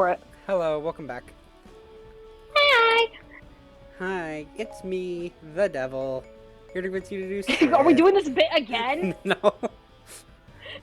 for it. Hello, welcome back. Hi! Hi, it's me, the devil. Here to convince you to do Sith. Are we doing this bit again? No.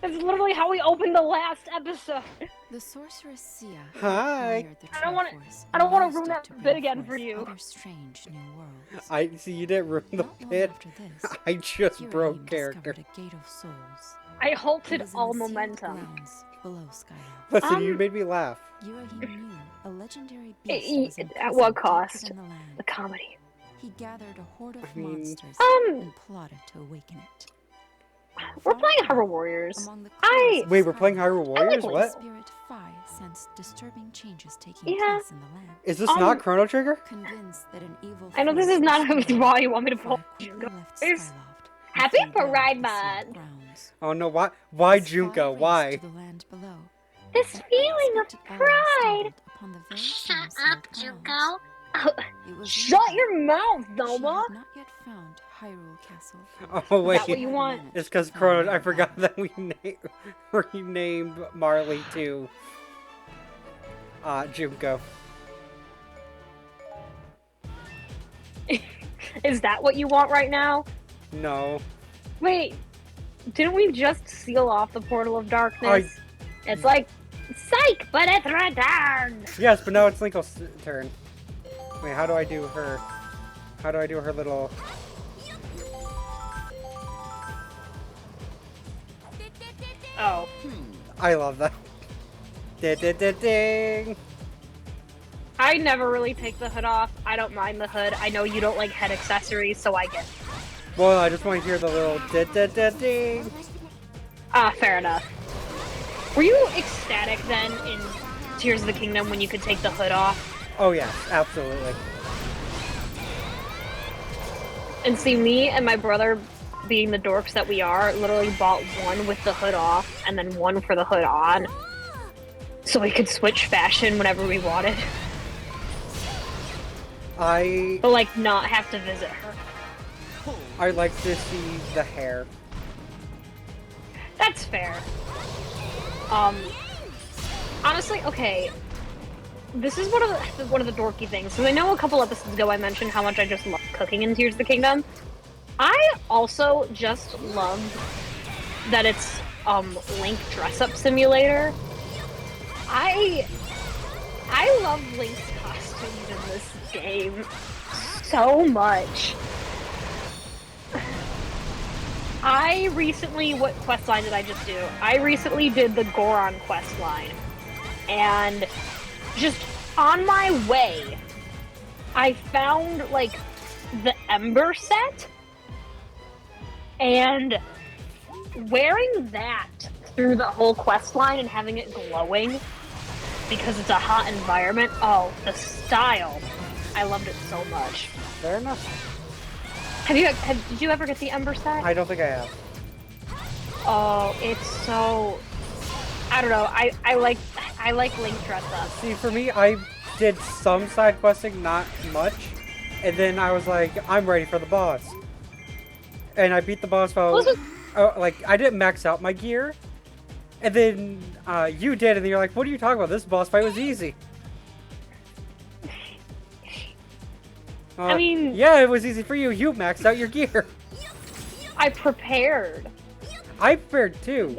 That's literally how we opened the last episode. The sorceress Sia Hi. I don't want to ruin that bit again for you. Other strange new worlds. I see you didn't ruin the Not long bit. after this, I just Kira broke discovered character. a gate of souls. I It halted was in all the sealed momentum. grounds below Skyloft. Listen, you made me laugh. Yurahim knew a legendary beast was At what imprisoned cost? deeper in the land. The comedy. He gathered a horde of I mean- monsters and plotted to awaken it. We're playing Hyrule Warriors. Among the I- cores of Wait, we're playing Skyloft, Hyrule Warriors? like What? Spirit Phi sensed disturbing changes taking Yeah. place in the land. Is this not Chrono Trigger? Convinced that an evil I know this force is not was why you want me to pull. quickly left There's- Skyloft and Happy fled down Pride the sealed Month. grounds. Oh no, why His Junko? father Why? raced to the land below. This An feeling of unexpected error pride. stumbled upon the very Shut same up, sealed Junko. grounds. It was Shut Junko. your mouth, She Noma. had not yet found Hyrule Castle. Oh wait, Is that what you want? it's because Chrono. I forgot that we renamed Marley to Junko. Is that what you want right now? No. Wait, didn't we just seal off the portal of darkness? It's like, psych, but it's returned! Yes, but now it's Linkle's turn. Wait, how do I do her? How do I do her little? Oh. I love that. Ding. I never really take the hood off. I don't mind the hood. I know you don't like head accessories, so I get it. Well, I just want to hear the little ding. Ah, fair enough. Were you ecstatic then in Tears of the Kingdom when you could take the hood off? Oh yes, absolutely. And see, me and my brother, being the dorks that we are, literally bought one with the hood off and then one for the hood on. So we could switch fashion whenever we wanted. I But, like, not have to visit her. like to see the hair. That's fair. Honestly, okay. This is one of the dorky things. Because I know a couple episodes ago I mentioned how much I just love cooking in Tears of the Kingdom. I also just love that it's Link dress-up simulator. I love Link's costumes in this game so much. What quest line did I just do? I recently did the Goron quest line. And just on my way, I found, like, the Ember set. And wearing that through the whole quest line and having it glowing because it's a hot environment, oh, the style. I loved it so much. Fair enough. Did you ever get the Ember set? I don't think I have. Oh, it's so... I don't know, I like Link dress up. See, for me, I did some side questing, not much, and then I was like, I'm ready for the boss. And I beat the boss while, like, I didn't max out my gear, and then you did, and then you're like, what are you talking about? This boss fight was easy. I mean... Yeah, it was easy for you. You maxed out your gear. I prepared. I prepared too.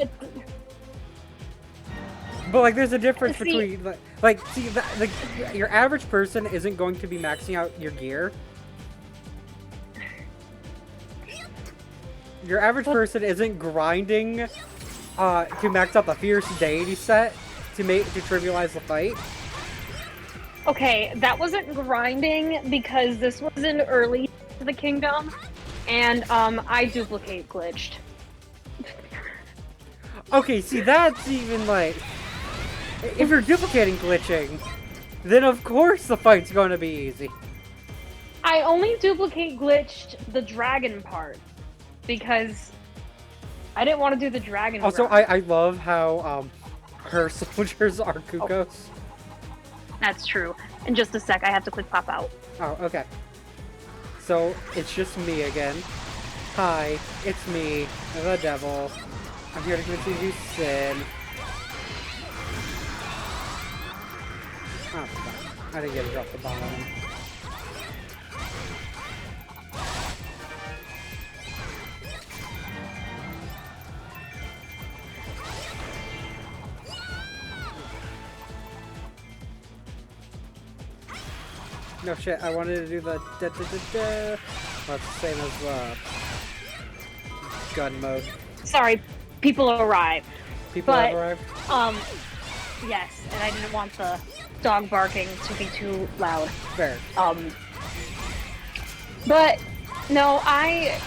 But like, there's a difference See- between your average person isn't going to be maxing out your gear. Your average person isn't grinding to max out the fierce deity set to trivialize the fight. Okay, that wasn't grinding because this was in early to the kingdom, and I duplicate glitched. Okay, see, that's even like, if you're duplicating glitching, then of course the fight's going to be easy. I only duplicate glitched the dragon part because I didn't want to do the dragon. Also, run. I love how her soldiers are Kukos. That's true. In just a sec, I have to quick pop out. Oh, okay. So, it's just me again. Hi, it's me, the devil. I'm here to convince you to sin. Oh, fuck. I didn't get to drop the bomb on him. No shit, I wanted to do the da-da-da-da. Well, it's the same as gun mode. Sorry, people arrived. People But, have arrived? Yes, and I didn't want the dog barking to be too loud. Fair. But, no, I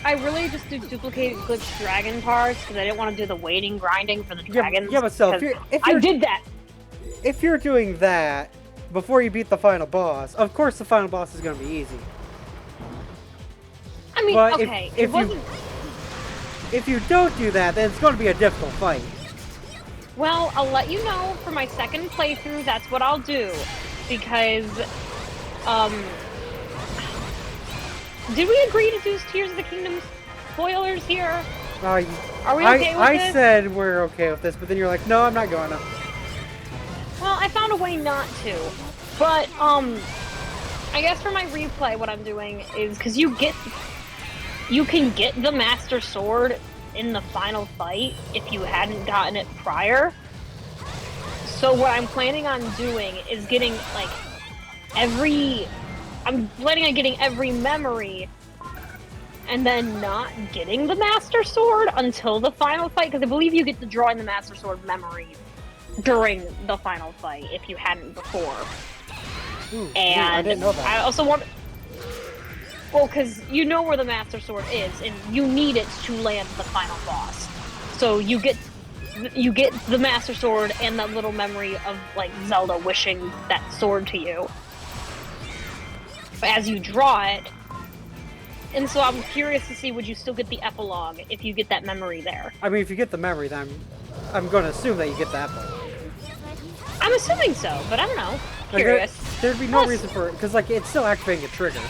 really just did duplicated glitch dragon parts because I didn't want to do the waiting grinding for the dragons. Yeah, but still, if I did that! If you're doing that before you beat the final boss, of course the final boss is going to be easy. I mean, But okay, if you don't do that, then it's going to be a difficult fight. Well, I'll let you know for my second playthrough, that's what I'll do. Because, did we agree to do Tears of the Kingdom spoilers here? Are we okay with I this? said we're okay with this, but then you're like, no, I'm not going to. Well, I found a way not to. But, I guess for my replay, what I'm doing is, because you can get the Master Sword in the final fight if you hadn't gotten it prior. So what I'm planning on doing is getting, like, I'm planning on getting every memory and then not getting the Master Sword until the final fight, because I believe you get to draw in the Master Sword memory during the final fight if you hadn't before. Ooh, And I didn't know that. I also want... Well, because you know where the Master Sword is, and you need it to land the final boss. So you get the Master Sword and that little memory of, like, Zelda wishing that sword to you as you draw it. And so I'm curious to see, would you still get the epilogue if you get that memory there? I mean, if you get the memory, then I'm going to assume that you get that one. I'm assuming so, but I don't know. Like, Curious. there'd be no reason for it, because, like, it's still activating a trigger.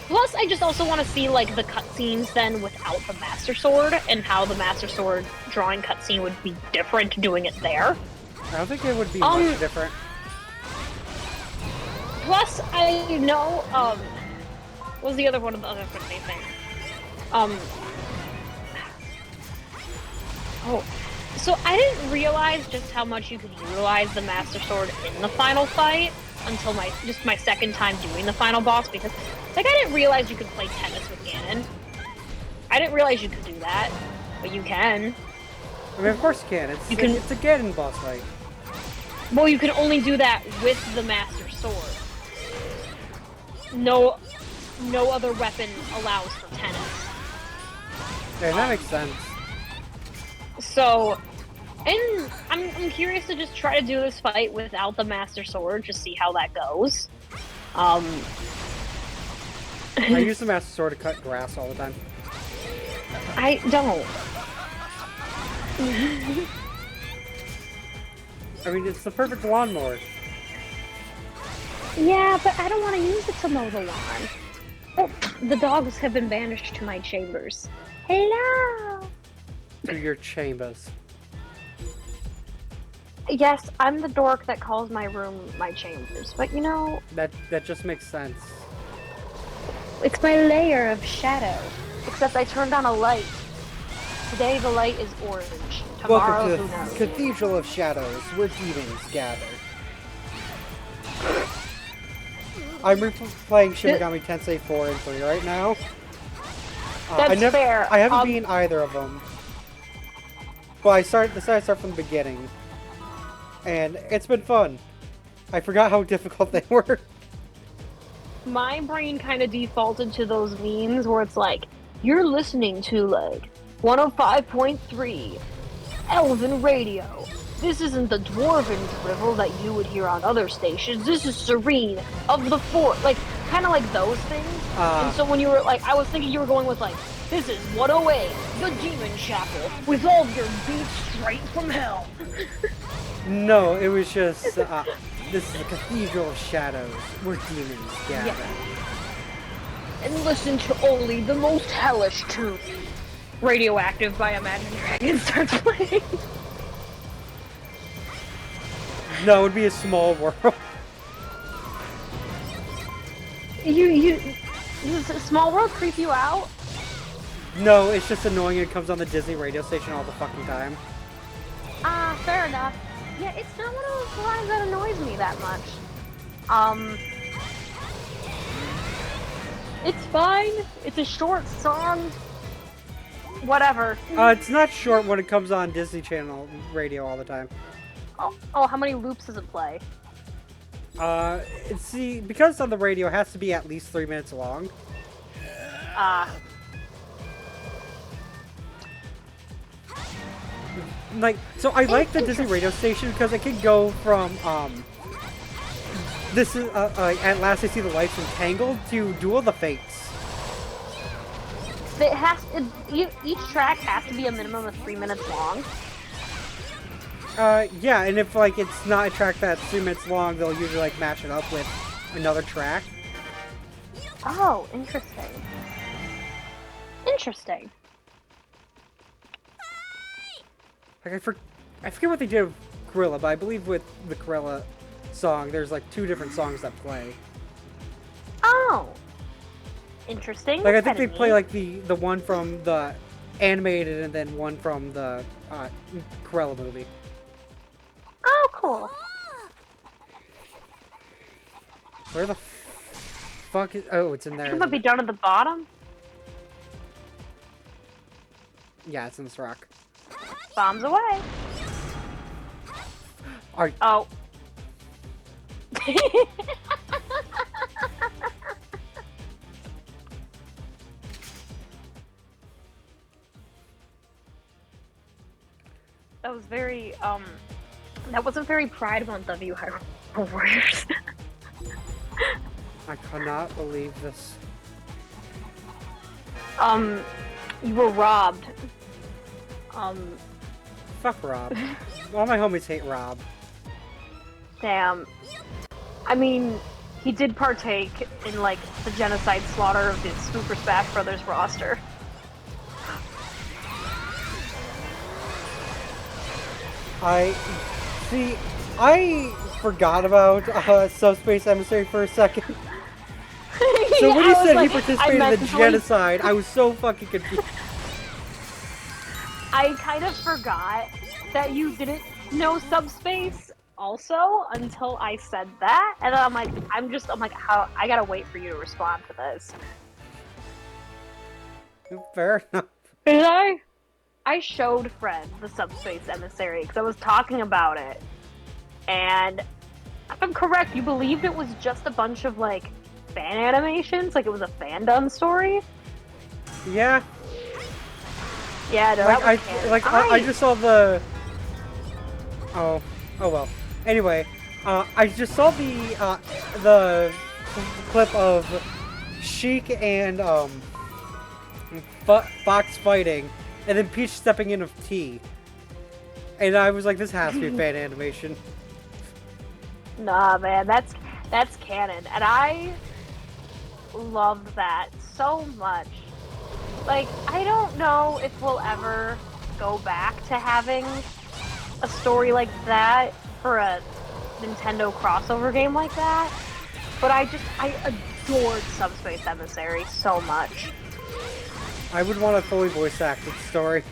Plus, I just also want to see, like, the cutscenes then without the Master Sword, and how the Master Sword drawing cutscene would be different doing it there. I don't think it would be much different. Plus, I know, what was the other one of the other thing? So I didn't realize just how much you could utilize the Master Sword in the final fight until my second time doing the final boss, because, like, I didn't realize you could play tennis with Ganon. I didn't realize you could do that, but you can. I mean, of course you can. It's a Ganon boss fight. Well, you can only do that with the Master Sword. No other weapon allows for tennis. Okay, that makes sense. So, and I'm curious to just try to do this fight without the Master Sword, just see how that goes. I use the Master Sword to cut grass all the time. I don't. I mean, it's the perfect lawnmower. Yeah, but I don't want to use it to mow the lawn. Oh, the dogs have been banished to my chambers. Hello! To your chambers. Yes, I'm the dork that calls my room my chambers, but you know... That just makes sense. It's my layer of shadow. Except I turned on a light. Today the light is orange. Tomorrow, Welcome to who knows? the Cathedral of Shadows, where demons gather. I'm replaying Shin Megami Tensei 4 and 3 right now. That's fair. I haven't beaten either of them. Well, I decided to start from the beginning. And it's been fun. I forgot how difficult they were. My brain kind of defaulted to those memes where it's like, you're listening to, like, 105.3 Elven Radio. This isn't the dwarven drivel that you would hear on other stations. This is Serene of the Fort. Like, kind of like those things. And so when you were, like, I was thinking you were going with, like, this is 108, the Demon Chapel, with all your beats straight from hell. No, it was just, this is the Cathedral of Shadows, where demons gather. Yeah. And listen to only the most hellish tune. Radioactive by Imagine Dragons starts playing. No, it would be a small world. Does a small world creep you out? No, it's just annoying. It comes on the Disney radio station all the fucking time. Ah, fair enough. Yeah, it's not one of those lines that annoys me that much. It's fine. It's a short song. Whatever. It's not short when it comes on Disney Channel radio all the time. Oh, how many loops does it play? See, because it's on the radio, it has to be at least 3 minutes long. Like, so I like the Disney radio station because it can go from, this is, At Last I See the Lights from Tangled to Duel of the Fates. It has each track has to be a minimum of 3 minutes long. Yeah, and if, like, it's not a track that's 3 minutes long, they'll usually, like, match it up with another track. Oh, interesting. Interesting. Like, I forget what they did with Gorilla, but I believe with the Gorilla song, there's, like, 2 different songs that play. Oh. Interesting. Like, I think they play, like, the one from the animated and then one from the, Gorilla movie. Oh, cool. Where the fuck is... Oh, it's in there. It might be down at the bottom. Yeah, it's in this rock. Bombs away. Oh. That was very, that wasn't very Pride Month of you, Hyrule Warriors. I cannot believe this. You were robbed. Fuck Rob. All my homies hate Rob. Damn. I mean, he did partake in, like, the genocide slaughter of the Super Smash Brothers roster. I forgot about Subspace Emissary for a second. So when you said he participated in the genocide, I was so fucking confused. I kind of forgot that you didn't know Subspace also until I said that, and then I'm like, how I gotta wait for you to respond to this. Fair enough. Did I showed Fred the Subspace Emissary because I was talking about it, and if I'm correct, you believed it was just a bunch of, like, fan animations, like it was a fandom story? Yeah. Yeah, no, Like, that was I just saw the... Oh well. Anyway, I just saw the clip of Sheik and, Fox fighting, and then Peach stepping in with tea. And I was like, this has to be a fan animation. Nah, man, that's canon, and I loved that so much. Like, I don't know if we'll ever go back to having a story like that for a Nintendo crossover game like that, but I adored Subspace Emissary so much. I would want a fully voice acted story.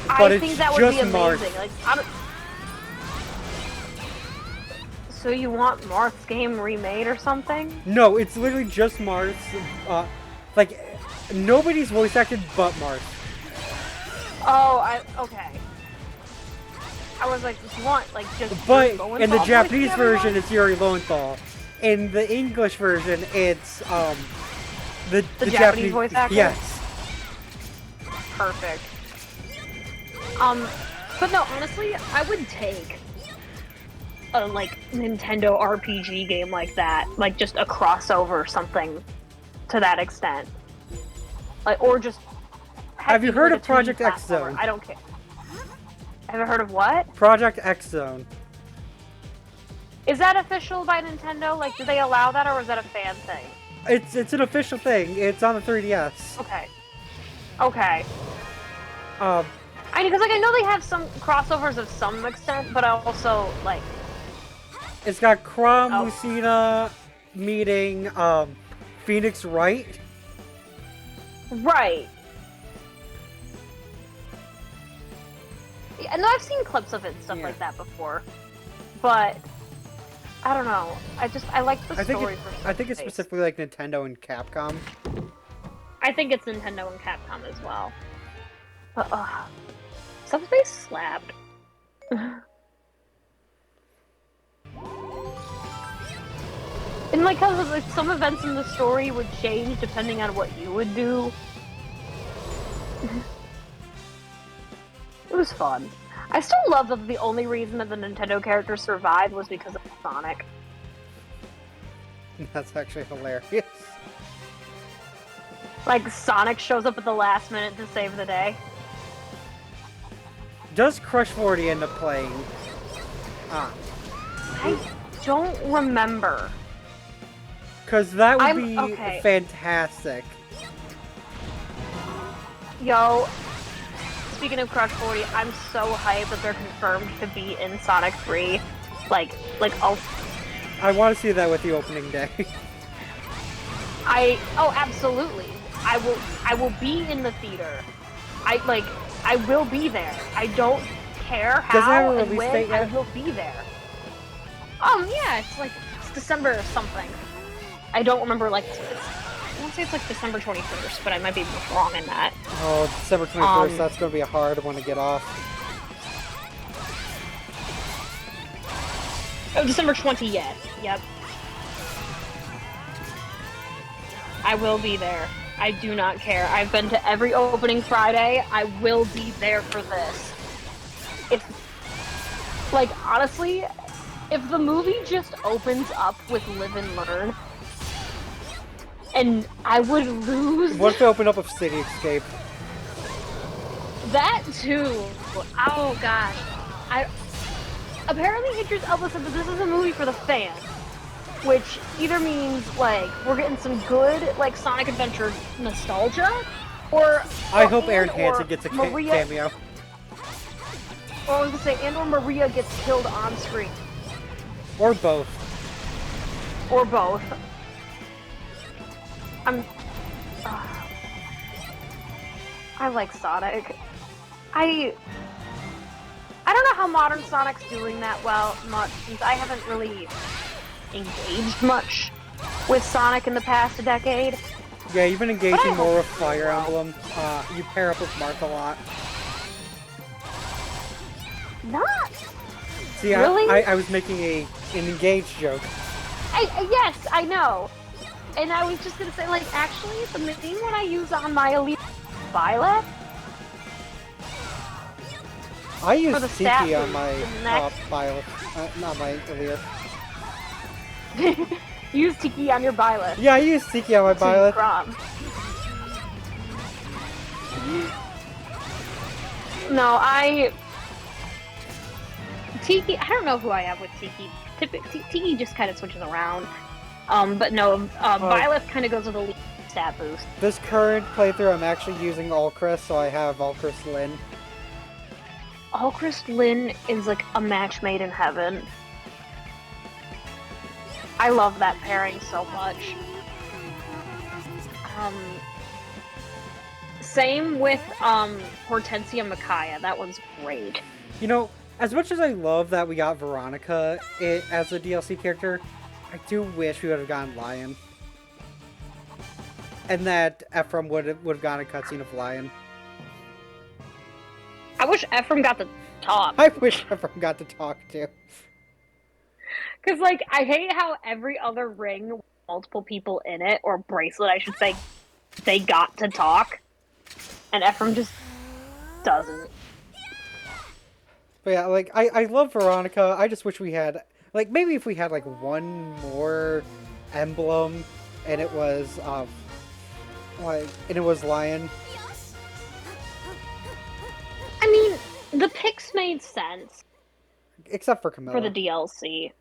But I think that would be amazing. Like, so you want Marth's game remade or something? No, it's literally just Marth. Like, nobody's voice acted but Marth. Oh, okay. I was like, you want, like, just... But in the Japanese version, it's Yuri Lowenthal. In the English version, it's, the Japanese voice actor? Yes. Perfect. But no, honestly, I would take a, like, Nintendo RPG game like that. Like, just a crossover or something to that extent. Like, or just... Have you heard of Project X Zone? I don't care. Have you heard of what? Project X Zone. Is that official by Nintendo? Like, do they allow that, or is that a fan thing? It's an official thing. It's on the 3DS. Okay. Okay. I I mean, because like I know they have some crossovers of some extent, but I also like. It's got Crom, Oh. Lucina meeting Phoenix Wright. Right. Yeah, no, I've seen clips of it and stuff like that before, but I don't know. I like the story. I think it's specifically like Nintendo and Capcom. I think it's Nintendo and Capcom as well. But Subspace slapped. And like how like some events in the story would change depending on what you would do. It was fun. I still love that the only reason that the Nintendo characters survived was because of Sonic. That's actually hilarious. Like, Sonic shows up at the last minute to save the day. Does Crush 40 end up playing? I don't remember. Because that would be okay. fantastic. Yo, speaking of Crush 40, I'm so hyped that they're confirmed to be in Sonic 3. I want to see that with the opening day. Oh, absolutely. I will be in the theater. I will be there. I don't care Does it have how a and release when, date yet? I will be there. Yeah, it's December or something. I don't remember, I want to say it's like December 21st, but I might be wrong in that. Oh, December 21st, that's going to be a hard one to get off. Oh, December 20th. Yep. I will be there. I do not care. I've been to every opening Friday. I will be there for this. If, honestly, if the movie just opens up with Live and Learn, and I would lose... What if they open up with City Escape? That too. Oh gosh. Apparently Idris Elba said that this is a movie for the fans. Which either means, we're getting some good, Sonic Adventure nostalgia, or... I hope Aaron Hansen gets a cameo. Or I was gonna say, or Maria gets killed on screen. Or both. Or both. I like Sonic. I don't know how modern Sonic's doing that much, since I haven't really engaged much with Sonic in the past decade. Yeah, you've been engaging more with Fire Emblem. You pair up with Marth a lot. Not See, really? I was making an engaged joke. Yes, I know. And I was just gonna say, actually, the main one I use on my Elite Violet. I use For the Tiki stat on my Violet, not my Aaliyah. Use Tiki on your Violet. Yeah, I use Tiki on my Violet. No, Tiki, I don't know who I have with Tiki. Tiki just kind of switches around. But no, Violet kind of goes with a lead stat boost. This current playthrough, I'm actually using Ulcris, so I have Ulcris Lyn. Ulcris Lyn is like a match made in heaven. I love that pairing so much. Same with Hortensia Micaiah. That one's great. You know, as much as I love that we got Veronica as a DLC character, I do wish we would have gotten Lion. And that Ephraim would have gotten a cutscene of Lion. I wish Ephraim got to talk. I wish Ephraim got to talk too. Because, I hate how every other ring with multiple people in it, or bracelet, I should say, they got to talk. And Ephraim just doesn't. But yeah, I love Veronica. I just wish we had, maybe if we had, one more emblem, and it was, Lion. I mean, the picks made sense. Except for Camilla. For the DLC.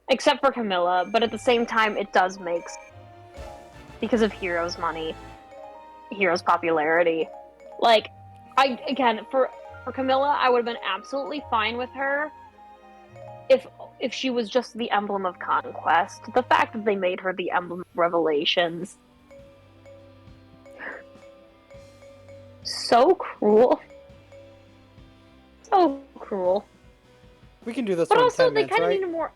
Except for Camilla, but at the same time, it does make sense. Because of Hero's money. Hero's popularity. Again, for Camilla, I would have been absolutely fine with her if she was just the emblem of conquest. The fact that they made her the emblem of revelations, so cruel, so cruel. We can do this But one in also, 10 they minutes, kind of right? need more.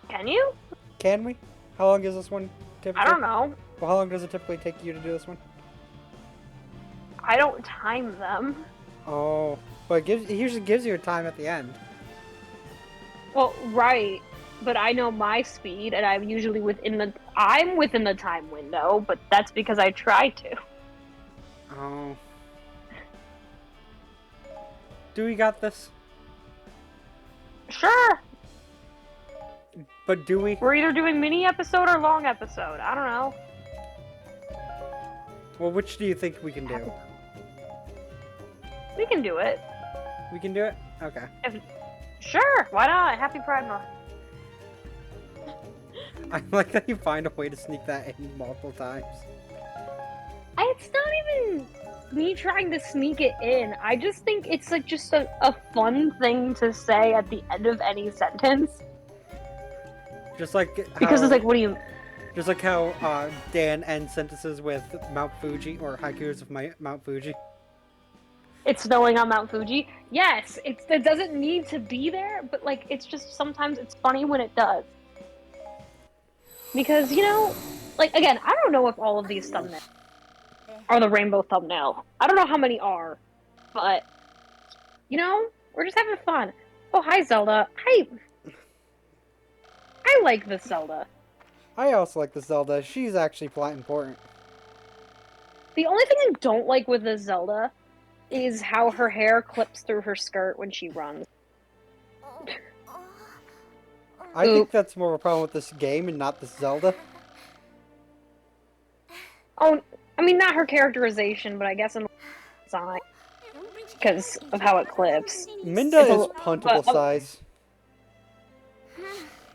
Can you? Can we? How long is this one typically? I don't know. Well, how long does it typically take you to do this one? I don't time them. Oh, but it usually gives you a time at the end. Well, right, but I know my speed, and I'm usually within the time window, but that's because I try to. Oh. Do we got this? Sure. But do we? We're either doing mini episode or long episode. I don't know. Well, which do you think we can do? We can do it. We can do it? Okay. Sure, why not? Happy Pride Month. I like that you find a way to sneak that in multiple times. It's not even me trying to sneak it in. I just think it's like just a fun thing to say at the end of any sentence. Just like Because how, it's like, what do you... just like how Dan ends sentences with Mount Fuji or haikus of Mount Fuji. It's snowing on Mount Fuji. Yes, it doesn't need to be there, but like it's just sometimes it's funny when it does. Because, you know, like again, I don't know if all of these thumbnails are the rainbow thumbnail. I don't know how many are, but you know, we're just having fun. Oh, hi Zelda. I like this Zelda. I also like the Zelda. She's actually plot important. The only thing I don't like with this Zelda is how her hair clips through her skirt when she runs. I think that's more of a problem with this game and not this Zelda. Oh, I mean, not her characterization, but I guess in the design, because of how it clips. Minda It's is puntable size.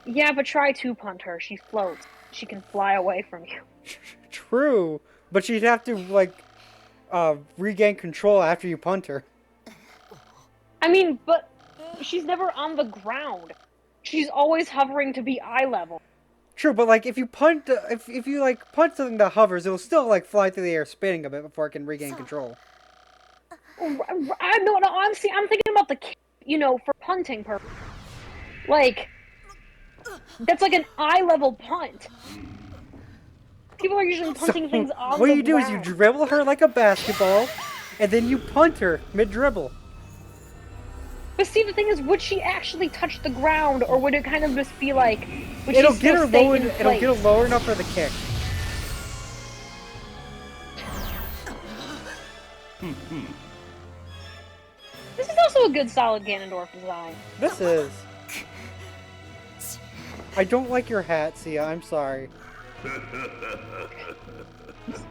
Yeah, but try to punt her. She floats. She can fly away from you. True, but she'd have to, like, regain control after you punt her. I mean, but she's never on the ground. She's always hovering to be eye level. True, but like if you punt, if you like punt something that hovers, it'll still like fly through the air, spinning a bit before it can regain control. No, I'm thinking about the, you know, for punting purpose. Like, that's like an eye level punt. People are usually punting things on the ground. What you do is you dribble her like a basketball, and then you punt her mid-dribble. But see, the thing is, would she actually touch the ground, or would it kind of just be like... It'll get her low. It'll get her lower enough for the kick. This is also a good, solid Ganondorf design. This is. I don't like your hat, Sia. I'm sorry.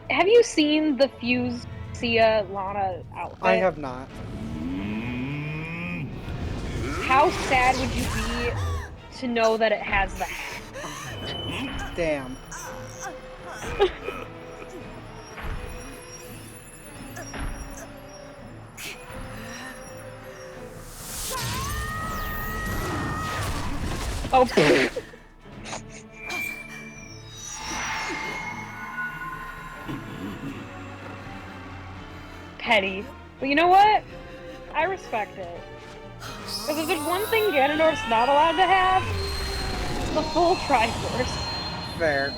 Have you seen the fused Sia Lana outfit? I have not. How sad would you be to know that it has the hat? Damn. Oh. Petty. But you know what? I respect it. Because if there's one thing Ganondorf's not allowed to have, it's the full Triforce. Fair.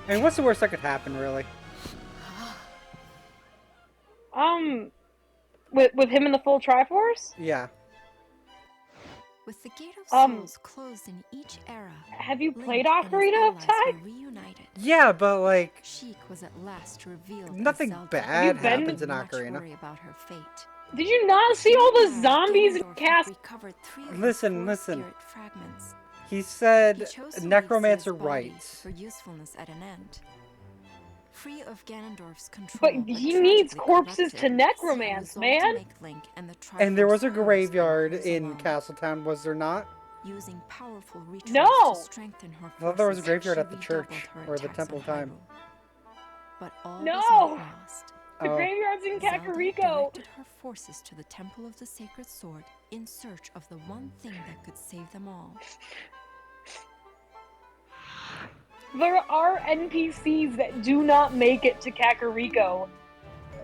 I mean, what's the worst that could happen, really? With him in the full Triforce? Yeah. With the Gate of Um, Souls closed in each era, Have you Link played and his Ocarina of allies Time? were reunited. Yeah, but like, Sheik was at last revealed. nothing as Zelda. bad You've been- happens in Not Ocarina. worry about her fate. Did you not see all the Meanwhile, zombies in Ganondorf had Castle? recovered 3 of the Listen, 4 listen. spirit fragments. He He said chose to leave necromancer Sia's body rights. for usefulness at an end. Free of Ganondorf's control, But he needs tragically corpses to corrupted, necromance, Sia resolved to man. make Link and the And there was a Triforce hers graveyard and hers in alone. Castletown, was there not? Using powerful rituals No! to strengthen her I thought there was a forces, graveyard she at the church, redoubled her or the attacks Temple on of Time. Hyrule. But all No! was not lost. The Oh. graveyard's in Zelda Kakariko. directed her forces to the Temple of the Sacred Sword in search of the one thing that could save them all. There are NPCs that do not make it to Kakariko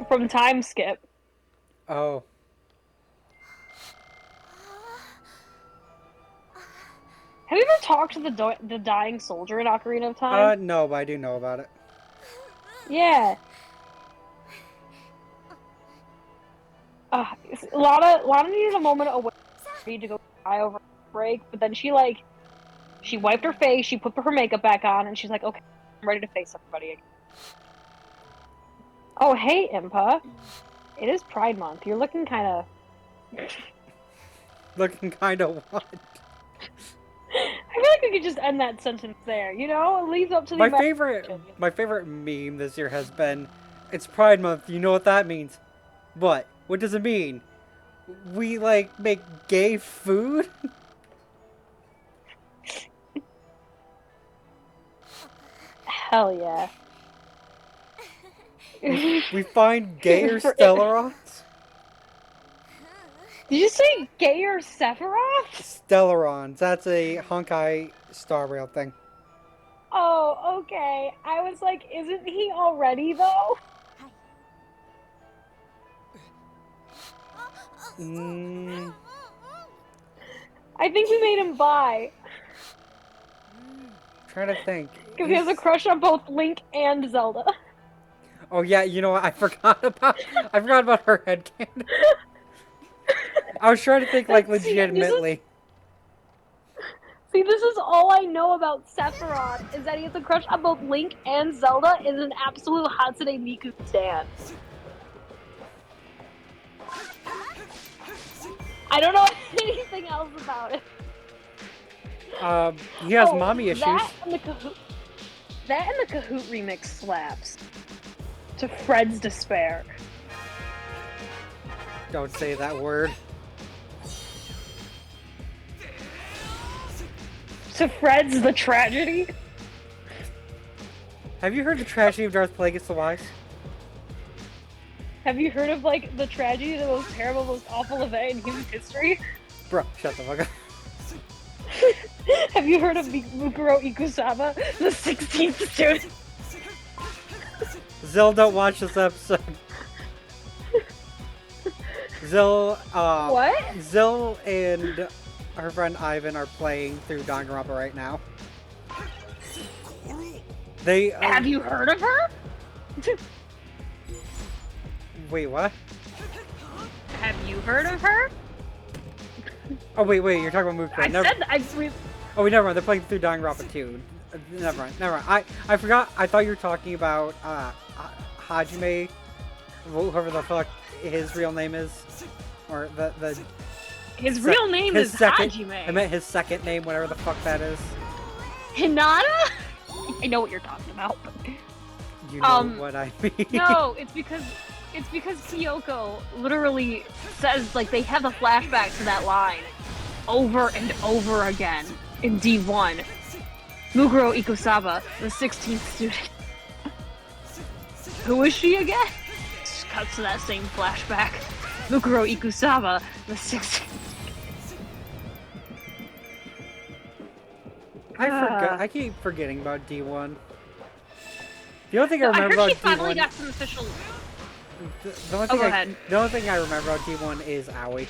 from time skip. Oh. Have you ever talked to the dying soldier in Ocarina of Time? No, but I do know about it. Yeah. Lana needed a moment away to go cry over break, but then she wiped her face, she put her makeup back on, and she's like, okay, I'm ready to face everybody again. Oh, hey, Impa. It is Pride Month. You're looking kind of... Looking kind of what? I feel like we could just end that sentence there, you know? It leads up to the... My favorite meme this year has been, it's Pride Month, you know what that means. What? What does it mean? We, like, make gay food? Hell yeah. We find gayer Stellarons? Did you say gayer Sephiroth? Stellarons. That's a Honkai Star Rail thing. Oh, okay. I was like, isn't he already, though? I think we made him bi. Trying to think. Because he has a crush on both Link and Zelda. Oh yeah, you know what? I forgot about her headcanon. I was trying to think like legitimately. See, this is all I know about Sephiroth, is that he has a crush on both Link and Zelda, is an absolute Hatsune Miku stan. I don't know anything else about it. He has mommy issues. That and the Kahoot remix slaps. To Fred's despair. Don't say that word. To Fred's the tragedy. Have you heard the tragedy of Darth Plagueis the Wise? Have you heard of, like, the tragedy, the most terrible, most awful event in human history? Bro, shut the fuck up. Have you heard of Mukuro Ikusama, the 16th student? Zill, don't watch this episode. Zill, What? Zill and her friend Ivan are playing through Danganronpa right now. They, Have you heard of her? Wait, what? Have you heard of her? Oh, wait, you're talking about Mukuro. Oh, wait, never mind. They're playing through Danganronpa 2. Never mind. I forgot. I thought you were talking about, Hajime, whoever the fuck his real name is. Or His real name is Hajime. I meant his second name, whatever the fuck that is. Hinata? I know what you're talking about. You know what I mean. No, it's because Kyoko literally says, like, they have the flashback to that line over and over again in D1. Mukuro Ikusaba, the 16th student. Who is she again? Just cuts to that same flashback. Mukuro Ikusaba, the 16th. I keep forgetting about D1. The only thing I remember about she finally D1... got some official... The only thing I remember about D1 is Aoi.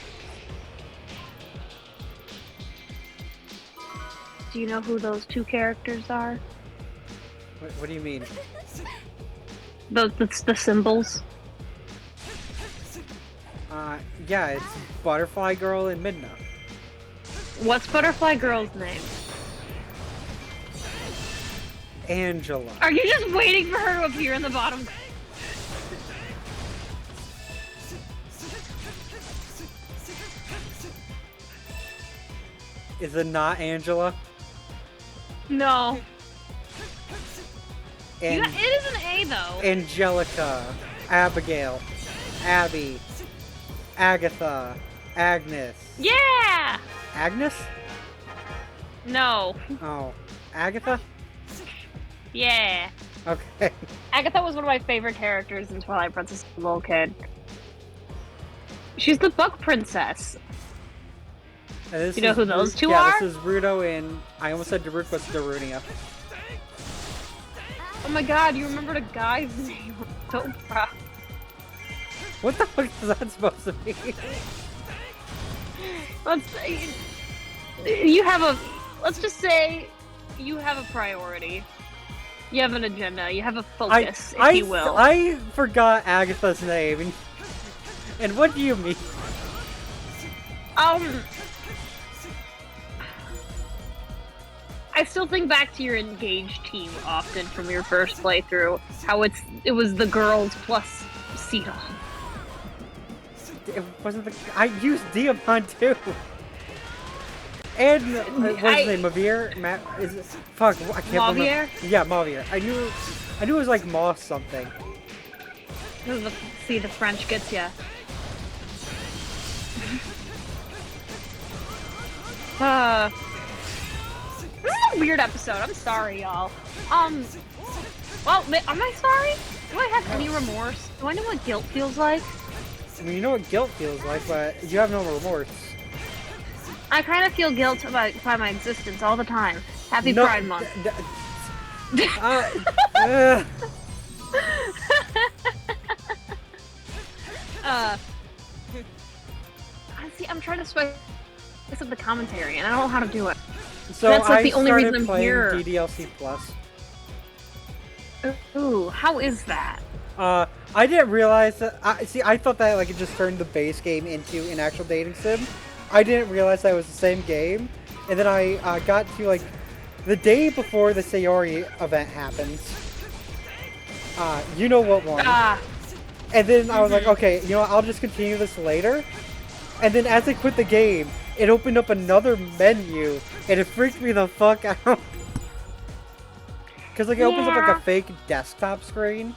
Do you know who those two characters are? What do you mean? The symbols. Yeah, it's Butterfly Girl and Midna. What's Butterfly Girl's name? Angela. Are you just waiting for her to appear in the bottom? Is it not Angela? No. And It is an A, though. Angelica, Abigail, Abby, Agatha, Agnes. Yeah! Agnes? No. Oh, Agatha? Yeah. Okay. Agatha was one of my favorite characters in Twilight Princess as a little kid. She's the Buck Princess. And You know who those two yeah, are? this is Ruto and I almost said Daruk, but it's Darunia. Oh my god, you remembered a guy's name. I'm so proud. What the fuck is that supposed to be? Let's just say you have a priority. You have an agenda. You have a focus, if you will. I forgot Agatha's name. And what do you mean? I still think back to your engaged team often from your first playthrough. How it was the girls plus Cedar. It wasn't the. I used Diamond too. And what's his name? Mavir? Matt? Is it? Fuck! I can't remember. Mauvier? Yeah, Mauvier. I knew it was like Moss something. See, the French gets ya. This is a weird episode. I'm sorry, y'all. Well, am I sorry? Do I have any remorse? Do I know what guilt feels like? I mean, you know what guilt feels like, but you have no remorse. I kind of feel guilt by my existence all the time. Happy Pride Month. See, I'm trying to spice up the commentary, and I don't know how to do it. So that's like I the only reason I'm started here. playing DDLC Plus. Ooh, how is that? I didn't realize that. I thought that like it just turned the base game into an actual dating sim. I didn't realize that it was the same game, and then I got to like the day before the Sayori event happens. You know what one? And then I was like, okay, you know what, I'll just continue this later. And then as I quit the game, it opened up another menu, and it freaked me the fuck out. Because like it opens up like a fake desktop screen.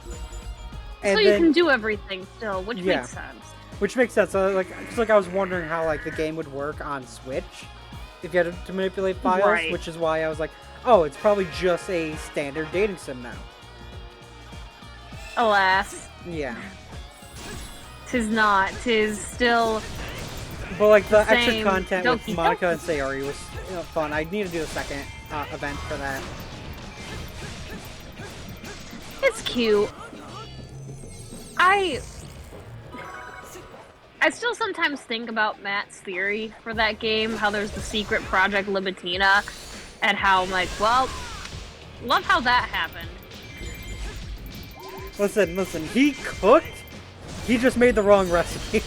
And so you can do everything still, which makes sense. Which makes sense. So like, cause like I was wondering how like the game would work on Switch if you had to manipulate files, which is why I was like, oh, it's probably just a standard dating sim now. Alas. Yeah. 'Tis not. 'Tis still. But like the extra content with Monica and Sayori was fun. I need to do the second event for that. It's cute. I still sometimes think about Matt's theory for that game, how there's the secret Project Libitina, and how I'm like, well, love how that happened. Listen, he cooked, he just made the wrong recipe.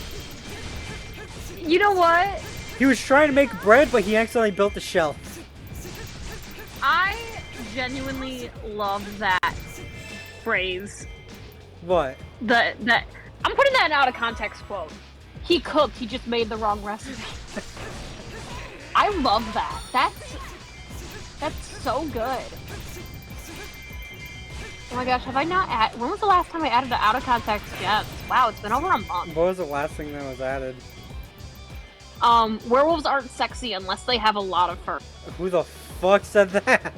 You know what? He was trying to make bread, but he accidentally built a shelf. I genuinely love that phrase. What? That I'm putting that in out of context quote. He cooked, he just made the wrong recipe. I love that. That's so good. Oh my gosh, have I not when was the last time I added an out of context gems? Wow, it's been over a month. What was the last thing that was added? Werewolves aren't sexy unless they have a lot of fur. Who the fuck said that?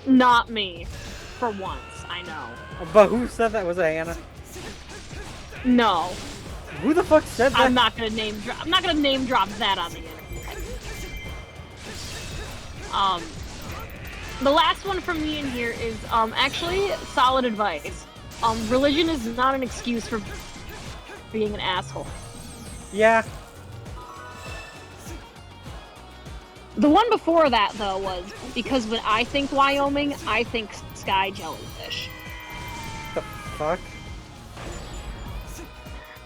Not me. For once, I know. But who said that? Was it Hannah? No. Who the fuck said that? I'm not gonna name drop that on the internet. The last one from me in here is actually solid advice. Religion is not an excuse for being an asshole. Yeah. The one before that, though, was because when I think Wyoming, I think sky jellyfish. The fuck?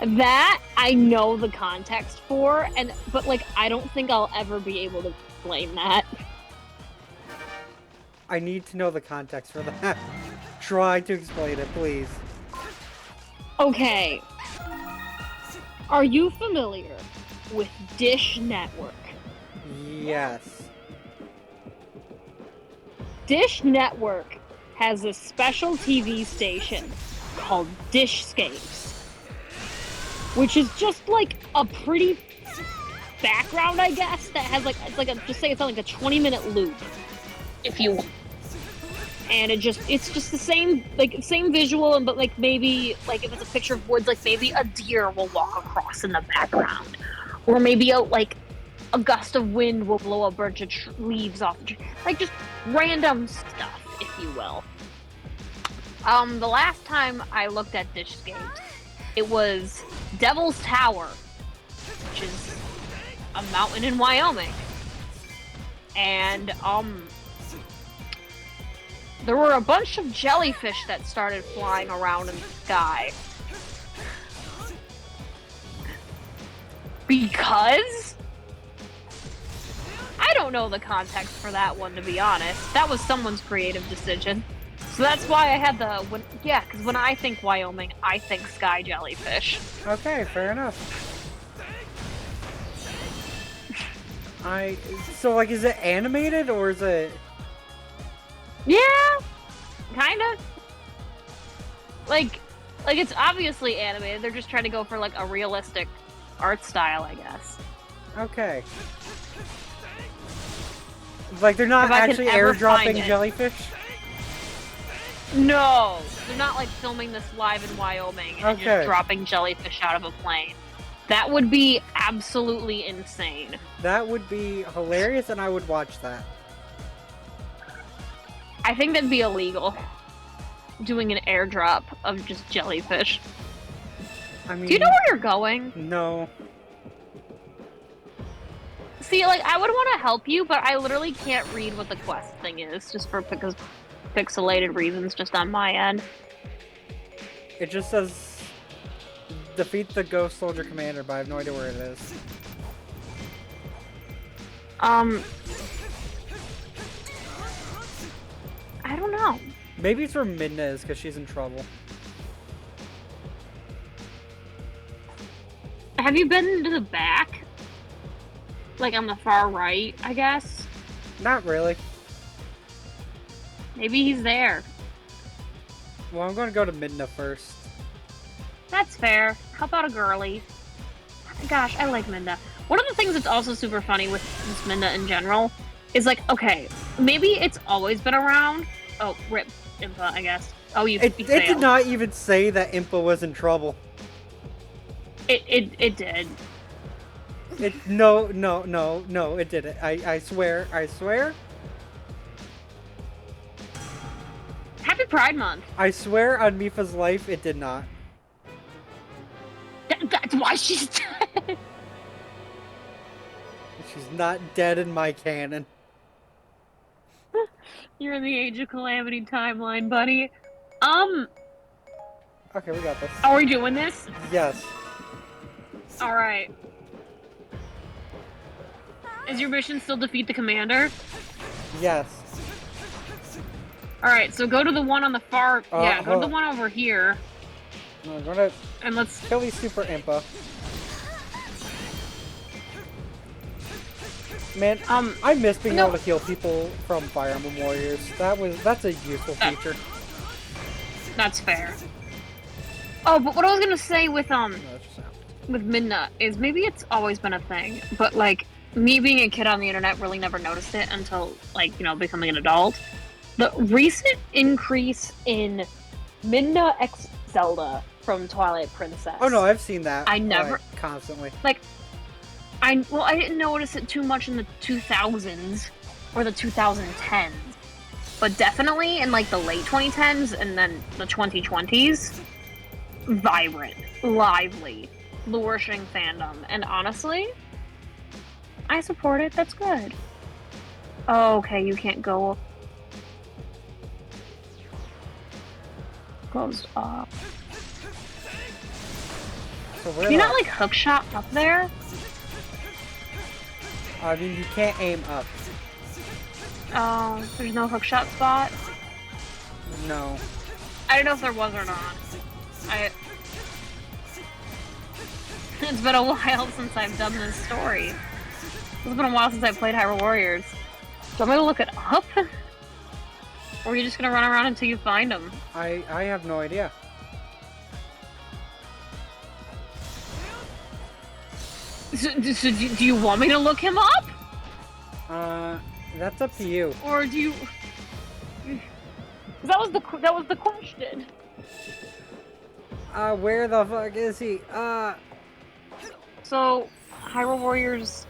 That I know the context for, but like I don't think I'll ever be able to explain that. I need to know the context for that. Try to explain it, please. Okay. Are you familiar with Dish Network? Yes. Dish Network has a special TV station called Dishscapes, which is just like a pretty background, I guess, that has like, it's like a 20-minute loop, if you will. and it's just the same, like, same visual, and but like maybe like if it's a picture of woods, like maybe a deer will walk across in the background, or maybe a gust of wind will blow a bunch of leaves off the tree, like just random stuff, if you will. The last time I looked at Dishscape, it was Devil's Tower, which is a mountain in Wyoming. And, there were a bunch of jellyfish that started flying around in the sky. Because? I don't know the context for that one, to be honest. That was someone's creative decision. So that's why I had because when I think Wyoming, I think sky jellyfish. Okay, fair enough. So like, is it animated or is it? Yeah, kind of. Like it's obviously animated. They're just trying to go for like a realistic art style, I guess. Okay. Like they're not actually airdropping jellyfish? No, they're not like filming this live in Wyoming and just dropping jellyfish out of a plane. That would be absolutely insane. That would be hilarious, and I would watch that. I think that'd be illegal. Doing an airdrop of just jellyfish. I mean, do you know where you're going? No. See, like, I would want to help you, but I literally can't read what the quest thing is, just because pixelated reasons just on my end. It just says defeat the Ghost Soldier Commander, but I have no idea where it is. I don't know. Maybe it's where Midna is, because she's in trouble. Have you been to the back? Like on the far right, I guess? Not really. Maybe he's there. Well, I'm going to go to Midna first. That's fair. How about a girly? Gosh, I like Minda. One of the things that's also super funny with this Minda in general is like, okay, maybe it's always been around. Oh, rip Impa, I guess. Oh, It did not even say that Impa was in trouble. It did. No, it didn't. I swear. Happy Pride Month. I swear on Mifa's life, it did not. That's why she's dead. She's not dead in my canon. You're in the Age of Calamity timeline, buddy. Okay, we got this. Are we doing this? Yes. Alright. Is your mission still defeat the commander? Yes. Alright, so go to the one on the far... yeah, go to the one over here. I'm gonna... And let's... kill these Super Impa. Man, I miss being able to heal people from Fire Emblem Warriors. That's a useful feature. That's fair. Oh, but what I was gonna say with Midna is maybe it's always been a thing, but like me being a kid on the internet really never noticed it until like, you know, becoming an adult. The recent increase in Midna X Zelda from Twilight Princess. Oh no, I've seen that. I never like, constantly. Like I didn't notice it too much in the 2000s or the 2010s, but definitely in like the late 2010s and then the 2020s, vibrant, lively, flourishing fandom, and honestly, I support it. That's good. Oh, okay, you can't go. Closed off. So can you not like hookshot up there? I mean, you can't aim up. Oh, there's no hookshot spot? No. I don't know if there was or not. It's been a while since I've done this story. It's been a while since I played Hyrule Warriors. So I'm gonna look it up? Or are you just gonna run around until you find them? I have no idea. So do you want me to look him up? That's up to you. Or do you... That was the question. Where the fuck is he? So, Hyrule Warriors.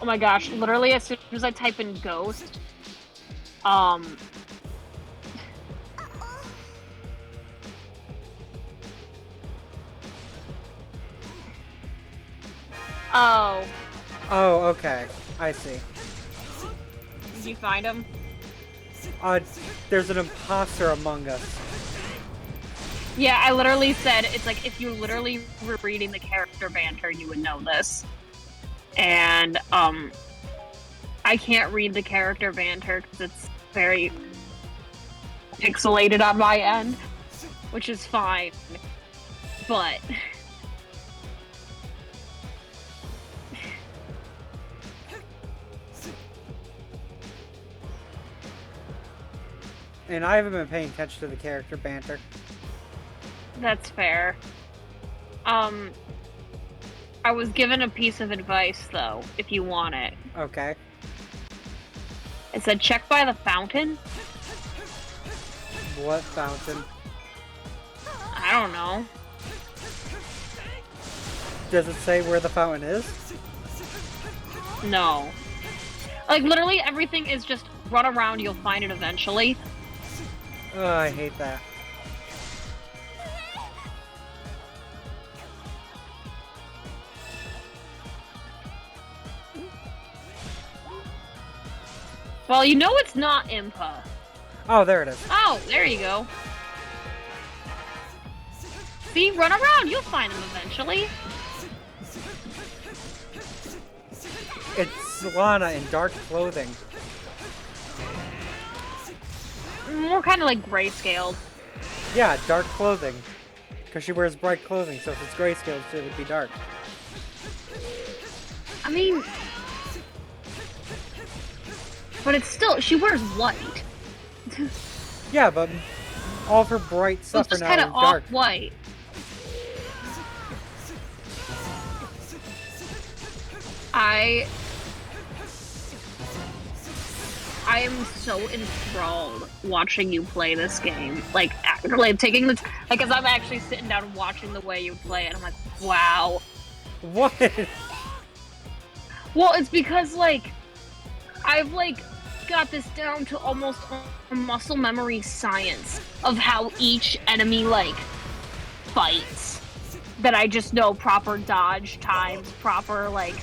Oh my gosh! Literally, as soon as I type in Ghost, Oh. Oh, okay. I see. Did you find him? There's an imposter among us. Yeah, I literally said, it's like, if you literally were reading the character banter, you would know this. And, I can't read the character banter because it's very pixelated on my end, which is fine. But... And I haven't been paying attention to the character banter. That's fair. I was given a piece of advice, though, if you want it. Okay. It said, check by the fountain. What fountain? I don't know. Does it say where the fountain is? No. Like, literally everything is just run around, you'll find it eventually. Oh, I hate that. Well, you know it's not Impa. Oh, there it is. Oh, there you go. See, run around, you'll find him eventually. It's Lana in dark clothing. More kind of like grayscaled. Yeah, dark clothing. Because she wears bright clothing, so if it's grayscale, it would be dark. I mean... But it's still, she wears white. Yeah, but all of her bright So stuff it's are just kind now of dark. off-white. I am so enthralled watching you play this game. Like taking the like, as I'm actually sitting down and watching the way you play it, I'm like, wow. What? Well, it's because like I've like got this down to almost a muscle memory science of how each enemy like fights. That I just know proper dodge times, proper like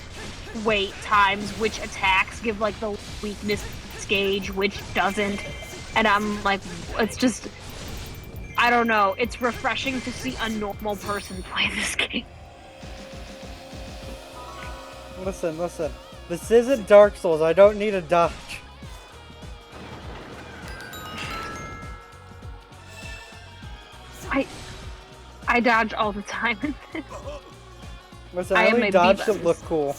wait times, which attacks give like the weakness gauge, which doesn't. And I'm like, it's just, I don't know, it's refreshing to see a normal person play this game. Listen. This isn't Dark Souls. I don't need a dodge. I dodge all the time. Listen, I I am only a dodged to Beebus. look cool.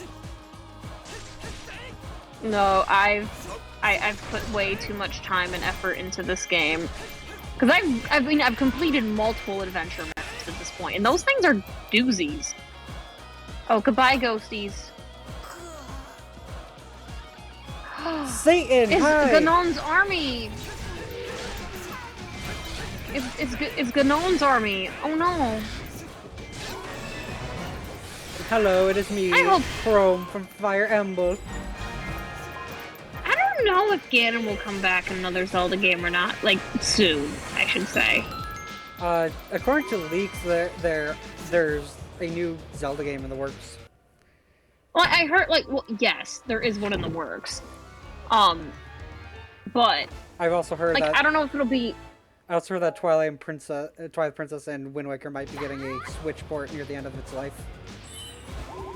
No, I've put way too much time and effort into this game. Because I've completed multiple adventure maps at this point, and those things are doozies. Oh, goodbye, ghosties. Satan, It's hi! Ganon's army! It's Ganon's army. Oh no. Hello, it is me, I hope- Chrome from Fire Emblem. I don't know if Ganon will come back in another Zelda game or not. Like, soon, I should say. According to leaks, there's a new Zelda game in the works. Well, I heard, like, well, yes, there is one in the works. But, I've also heard like, that. I don't know if it'll be... I also heard that Twilight Princess and Wind Waker might be getting a Switch port near the end of its life.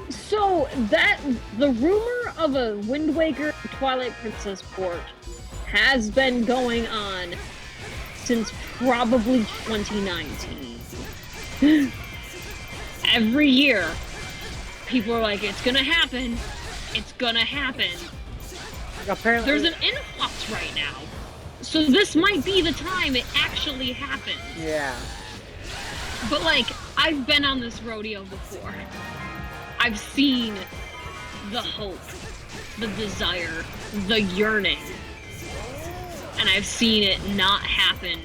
So, the rumor of a Wind Waker Twilight Princess port has been going on since probably 2019. Every year, people are like, it's gonna happen. It's gonna happen. Apparently, There's an influx right now. So this might be the time it actually happens. yeah. But like, I've been on this rodeo before. I've seen the hope the desire, the yearning. And I've seen it not happen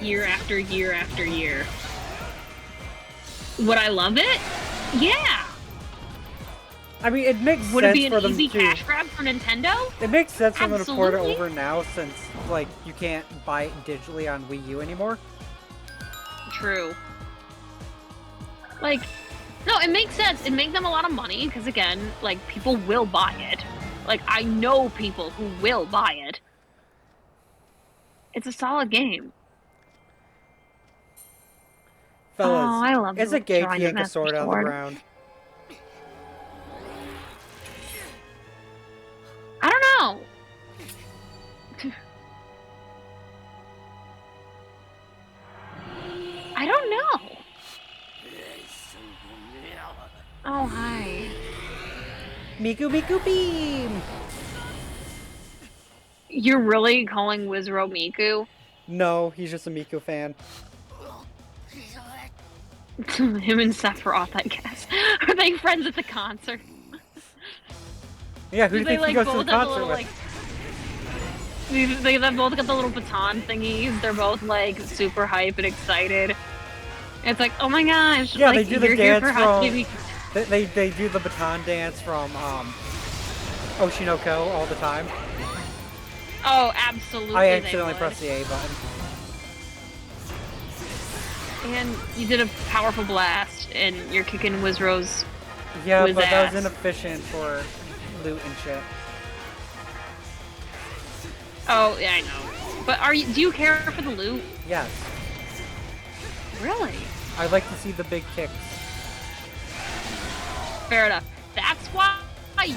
year after year after year. Would I love it? Yeah! I mean, it makes Would it sense be for an them easy to... cash grab for Nintendo? It makes sense for them to port it Absolutely. over now since, like, you can't buy it digitally on Wii U anymore. True. Like, no, it makes sense. It makes them a lot of money, because again, like, people will buy it. Like, I know people who will buy it. It's a solid game. Fellas, Oh, I love is the it gay to Giant yank a Master sword out of the Sword. ground? I don't know. I don't know. Oh, hi. Miku Miku Beam! You're really calling Wizro Miku? No, he's just a Miku fan. Him and Sephiroth, I guess. Are they friends at the concert? Yeah, who do you They think he like goes to the both have the concert little with? like. They both got the little baton thingies. They're both like super hype and excited. It's like, oh my gosh! Yeah, like, they do the you're here dance for from... Hatsune. They do the baton dance from Oshinoko all the time. Oh, absolutely. I they accidentally would. pressed the A button. And you did a powerful blast, and you're kicking Wizro's. Yeah, Whiz but that ass. was inefficient for loot and shit. Oh, yeah, I know. But do you care for the loot? Yes. Really? I'd like to see the big kicks. Fair enough. That's why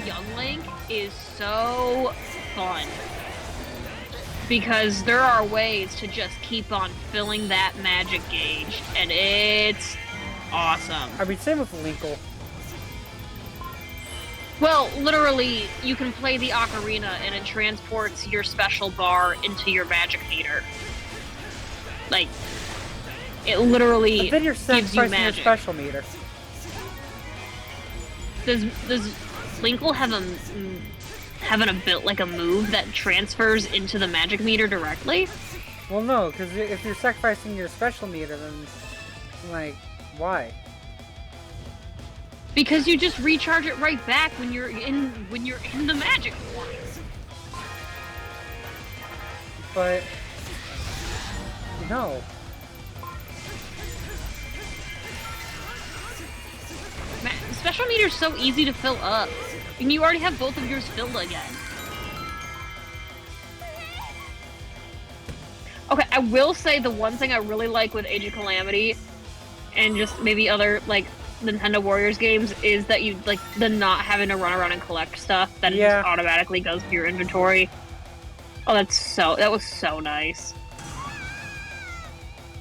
Young Link is so fun. Because there are ways to just keep on filling that magic gauge, and it's awesome. I mean, same with Linkle. Well, literally, you can play the ocarina and it transports your special bar into your magic meter. Like, it literally But then you're gives you sacrificing your magic. special meter. Does Linkle have a move that transfers into the magic meter directly? Well, no, because if you're sacrificing your special meter, then, like, why? Because you just recharge it right back when you're in the magic form. But no. Special meter's so easy to fill up. And you already have both of yours filled again. Okay, I will say the one thing I really like with Age of Calamity and just maybe other, like, Nintendo Warriors games is that you, like, the not having to run around and collect stuff, that it Yeah. just automatically goes to your inventory. Oh, that was so nice.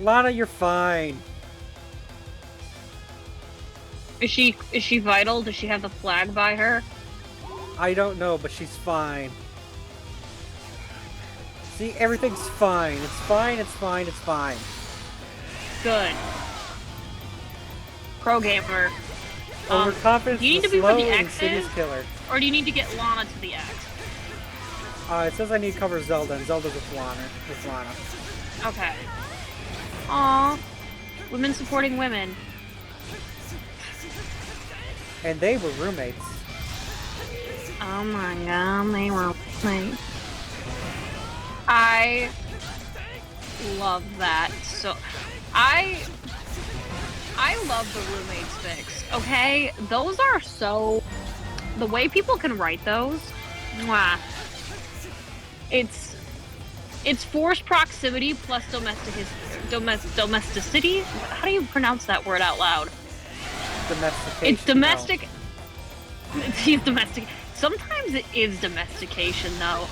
Lana, you're fine. Is she vital? Does she have the flag by her? I don't know, but she's fine. See, everything's fine. It's fine, it's fine, it's fine. Good. Pro gamer. Overconfidence do you need is to a be where slow the and X insidious is? killer. Or do you need to get Lana to the X? It says I need to cover Zelda, and Zelda's with Lana. Okay. Aww. Women supporting women. And they were roommates. Oh my god, they were roommates. I love that. So, I love the roommates fix, okay? Those are so... The way people can write those, mwah. It's forced proximity plus domesticity? How do you pronounce that word out loud? Domestication. It's domestic... It's domestic... Sometimes it is domestication, though.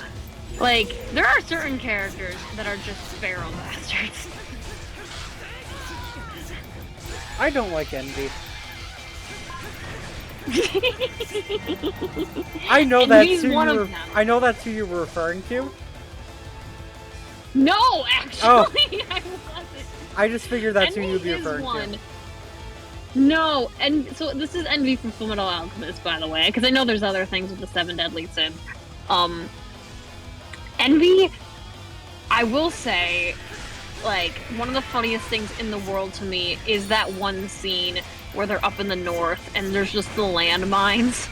Like, there are certain characters that are just feral bastards. I don't like Envy. I know And that's he's who one you of were. them. I know that's who you were referring to. No, actually, Oh. I wasn't. I just figured that's who Envy you'd be is referring one. to. No, and so this is Envy from Fullmetal Alchemist, by the way, because I know there's other things with the Seven Deadly Sins. Envy, I will say, like, one of the funniest things in the world to me is that one scene where they're up in the north and there's just the landmines.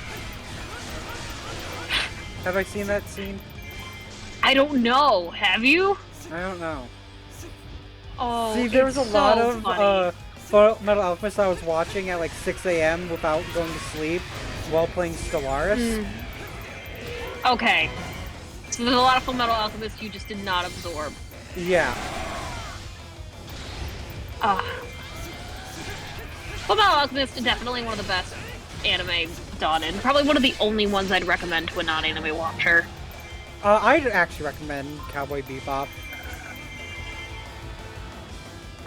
Have I seen that scene? I don't know. Have you? I don't know. Oh, see, there was a lot of funny. Metal Alchemist I was watching at like 6 a.m. without going to sleep while playing Stellaris. Okay. So there's a lot of Full Metal Alchemist you just did not absorb. Yeah. Full Metal Alchemist is definitely one of the best anime done, and probably one of the only ones I'd recommend to a non-anime watcher. I'd actually recommend Cowboy Bebop.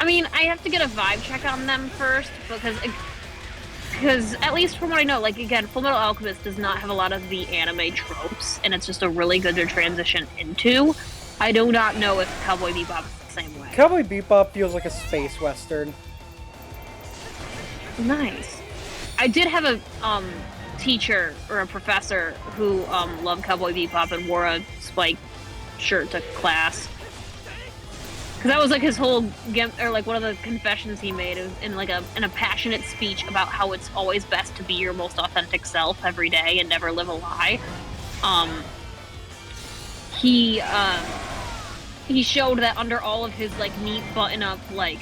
I mean, I have to get a vibe check on them first, because at least from what I know, like, again, Fullmetal Alchemist does not have a lot of the anime tropes, and it's just a really good to transition into. I do not know if Cowboy Bebop is the same way. Cowboy Bebop feels like a space western. Nice. I did have a teacher or a professor who loved Cowboy Bebop and wore a spiked shirt to class. Because that was like his whole, or like one of the confessions he made in like in a passionate speech about how it's always best to be your most authentic self every day and never live a lie. He showed that under all of his like neat button-up like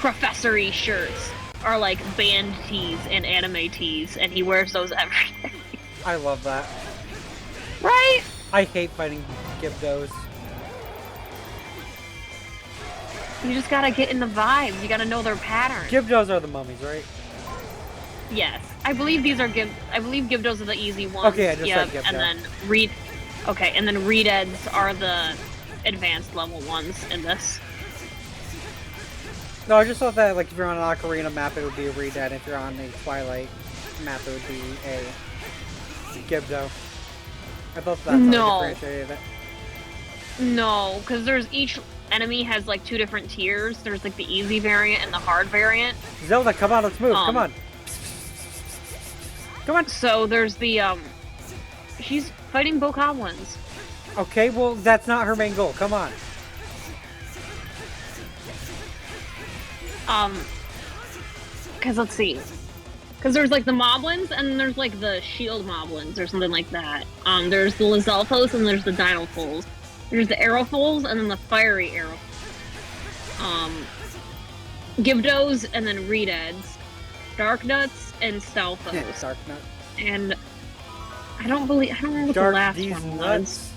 professory shirts are like band tees and anime tees, and he wears those every day. I love that. Right? I hate fighting Gibdos. You just gotta get in the vibes. You gotta know their patterns. Gibdos are the mummies, right? Yes, I believe these are I believe Gibdos are the easy ones. Okay, I just said Gibdo. And then Reededs are the advanced level ones in this. No, I just thought that like if you're on an Ocarina map, it would be a Reed-Ed. If you're on a Twilight map, it would be a Gibdo. I thought that's how they differentiated it. No, because there's each enemy has like two different tiers. There's like the easy variant and the hard variant. Zelda, come on, let's move. Come on. Come on. So there's the she's fighting Bokoblins. Okay, well that's not her main goal. Come on. Because let's see. Because there's like the Moblins and there's like the Shield Moblins or something like that. There's the Lizalfos and there's the Dinofols. There's the Aerofols and then the Fiery Aerofols. Gibdos and then Reededs. Darknuts and Stalfos. Yeah, Darknut. And I don't know what the last one was.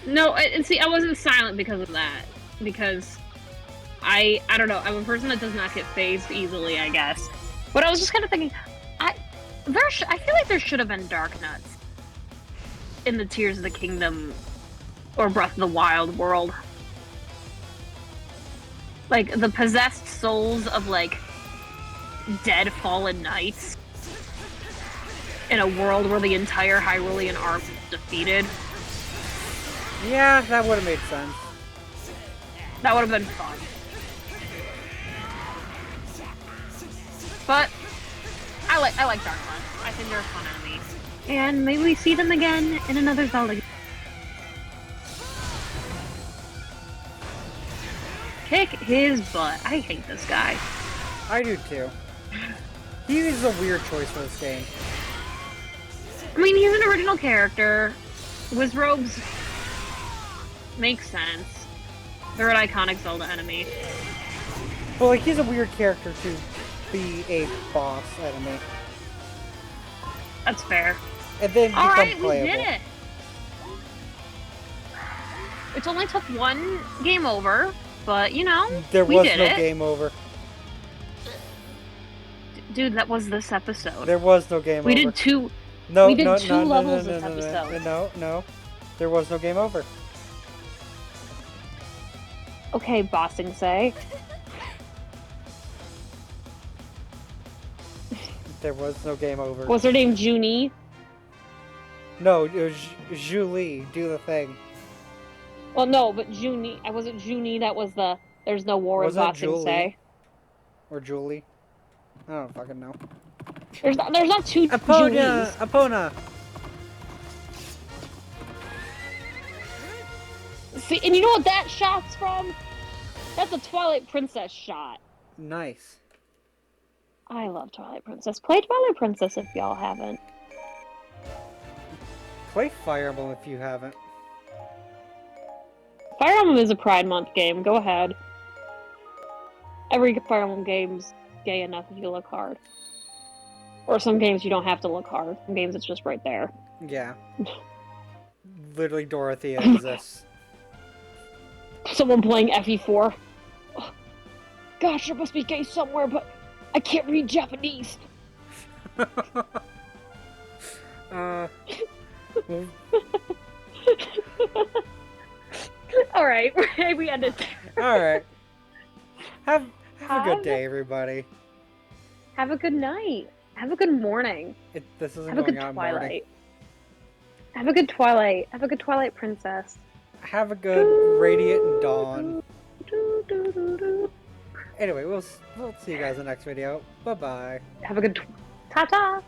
No, and see, I wasn't silent because of that. Because I don't know, I'm a person that does not get phased easily, I guess. But I was just kind of thinking, I feel like there should have been Darknuts in the Tears of the Kingdom or Breath of the Wild world. Like, the possessed souls of, like, dead fallen knights in a world where the entire Hyrulean army is defeated. Yeah, that would have made sense. That would have been fun. But I like Darknuts. I think they're fun enemies. And maybe we see them again in another Zelda game. Kick his butt. I hate this guy. I do too. He is a weird choice for this game. I mean, he's an original character. Wizrobes make sense. They're an iconic Zelda enemy. Well, like, he's a weird character to be a boss enemy. That's fair. And then become Alright, playable. we did it! It only took one game over, but, you know, There we was did no it. game over. Dude, that was this episode. There was no game over. We did two levels this episode. No. There was no game over. Okay, Boston say. There was no game over. Was her name Junie? No, it was Julie. Do the thing. Well, no, but Junie. Was it Junie that was the there's no war Was in it Ba Sing Julie? Se? Or Julie? I don't fucking know. There's not two Epona! Junies. Epona! See, and you know what that shot's from? That's a Twilight Princess shot. Nice. I love Twilight Princess. Play Twilight Princess if y'all haven't. Play Fire Emblem if you haven't. Fire Emblem is a Pride Month game. Go ahead. Every Fire Emblem game's gay enough if you look hard. Or some games you don't have to look hard. Some games it's just right there. Yeah. Literally Dorothea exists. Someone playing FE4. Oh, gosh, there must be gay somewhere, but I can't read Japanese. Alright, we ended there. Alright. Have a good day, everybody. Have a good night. Have a good morning. This isn't Have a going good out in twilight. morning. Have a good twilight. Have a good Twilight Princess. Have a good Radiant Dawn. Anyway, we'll see you guys in the next video. Bye-bye. Have a good ta-ta.